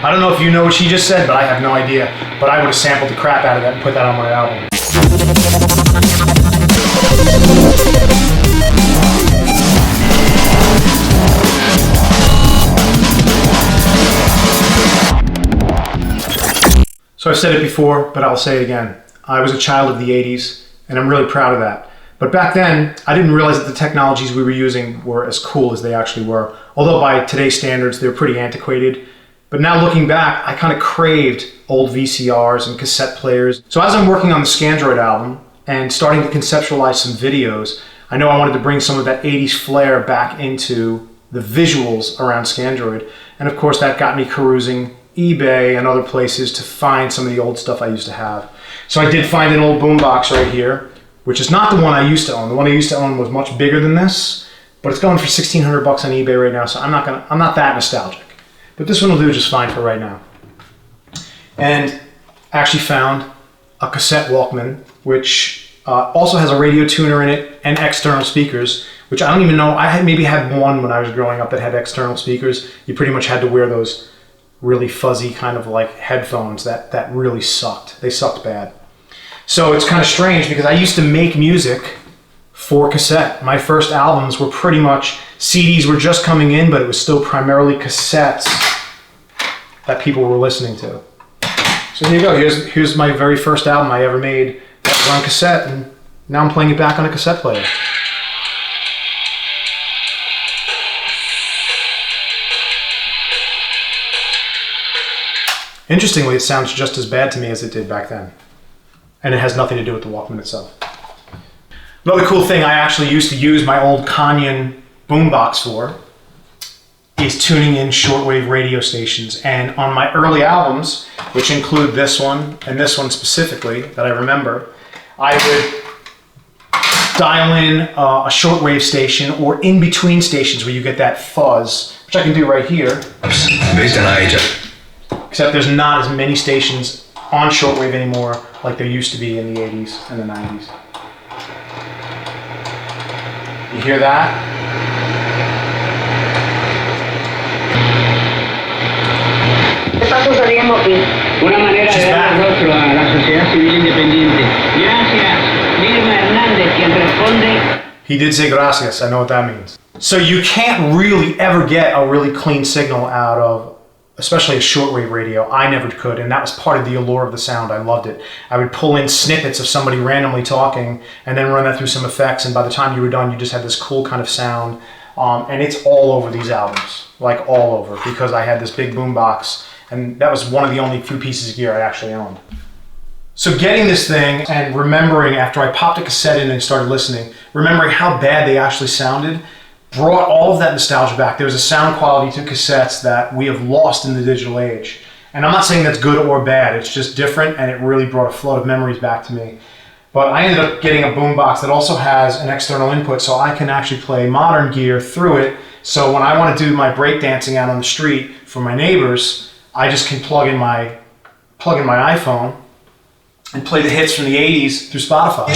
I don't know if you know what she just said, but I have no idea. But I would have sampled the crap out of that and put that on my album. So I've said it before, but I'll say it again. I was a child of the 80s, and I'm really proud of that. But back then, I didn't realize that the technologies we were using were as cool as they actually were. Although by today's standards, they're pretty antiquated. But now looking back, I kind of craved old VCRs and cassette players. So as I'm working on the Scandroid album and starting to conceptualize some videos, I know I wanted to bring some of that 80s flair back into the visuals around Scandroid. And of course, that got me perusing eBay and other places to find some of the old stuff I used to have. So I did find an old boombox right here, which is not the one I used to own. The one I used to own was much bigger than this, but it's going for $1,600 on eBay right now, so I'm not that nostalgic. But this one will do just fine for right now. And I actually found a cassette Walkman, which also has a radio tuner in it and external speakers, which I don't even know. I maybe had one when I was growing up that had external speakers. You pretty much had to wear those really fuzzy kind of like headphones that really sucked. They sucked bad. So it's kind of strange because I used to make music for cassette. My first albums were pretty much, CDs were just coming in, but it was still primarily cassettes that people were listening to. So here you go, here's my very first album I ever made that was on cassette, and now I'm playing it back on a cassette player. Interestingly, it sounds just as bad to me as it did back then. And it has nothing to do with the Walkman itself. Another cool thing I actually used to use my old Canyon boombox for is tuning in shortwave radio stations. And on my early albums, which include this one and this one specifically that I remember, I would dial in a shortwave station or in between stations where you get that fuzz, which I can do right here. Except there's not as many stations on shortwave anymore like there used to be in the 80s and the 90s. You hear that? Una manera de dar rostro a la sociedad civil independiente. Gracias, Mirma Hernández, quien responde. He did say gracias, I know what that means. So you can't really ever get a really clean signal out of, especially a shortwave radio. I never could, and that was part of the allure of the sound. I loved it. I would pull in snippets of somebody randomly talking and then run that through some effects, and by the time you were done, you just had this cool kind of sound. And it's all over these albums, like all over, because I had this big boombox, and that was one of the only few pieces of gear I actually owned. So getting this thing and remembering after I popped a cassette in and started listening, remembering how bad they actually sounded, brought all of that nostalgia back. There was a sound quality to cassettes that we have lost in the digital age. And I'm not saying that's good or bad, it's just different, and it really brought a flood of memories back to me. But I ended up getting a boombox that also has an external input, so I can actually play modern gear through it. So when I want to do my breakdancing out on the street for my neighbors, I just can plug in my iPhone and play the hits from the 80s through Spotify.